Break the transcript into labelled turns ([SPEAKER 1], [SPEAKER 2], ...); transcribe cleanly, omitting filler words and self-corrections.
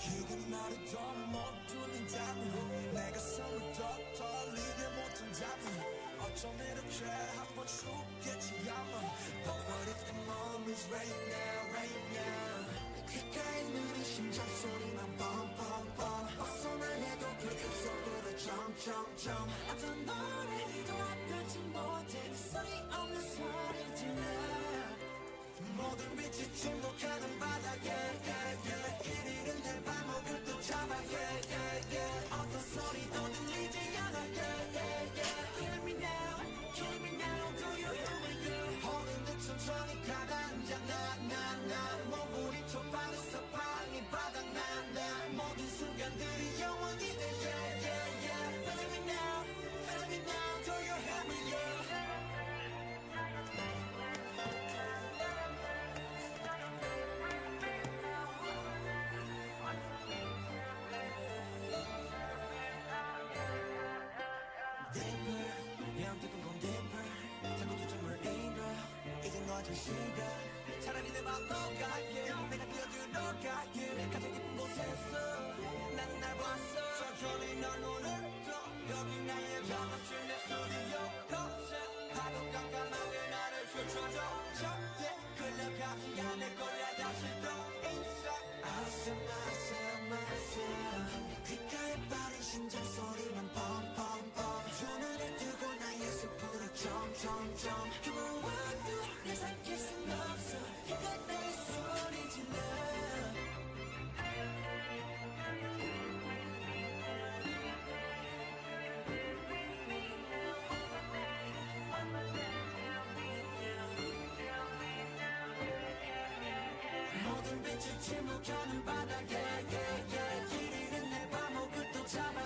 [SPEAKER 1] 이건 나를 더 못 돌린다면 내가 손을 더 떨리게 못한다면 어쩜 이렇게 한번 죽겠지 아마 But what if the moment's right now, right now 귓가에 누린 심장 소리만 뻥뻥뻥 벗어나려도 그 입속으로 점점점 어떤 노래도 앞들지 못해 소리 없는 소리 질러 모든 빛이 침묵하는 바다에 이리는 내 발목을 또 잡아 어떤 소리도 들리지 않아 Kill me now, do you hear me girl 호는 듯 천천히 가라앉아 나 몸부림쳐 빠르서 방이 바닥나 모든 순간들이 영원히 돼 Feel me now, do you hear me girl 너한테 시간 차라리 내 맘 녹아게 내가 뛰어들어갈게 가장 깊은 곳에서 나는 날 봤어 천천히 넌 오늘도 여기 나의 작업실 내 스튜디오 컨셉 파도 깜깜하게 나를 펼쳐줘 절대 끌려가지 않을 거야 다시 또 inside myself 귓가에 빠른 심장 소리만 펑펑펑 두 눈을 뜨고 나의 숲으로 점점점 그 무엇도 날 삼킬 순 없어 이건 내 소리 질러 모든 빛을 침묵하는 바다에 이리는 내 발목을 또 잡아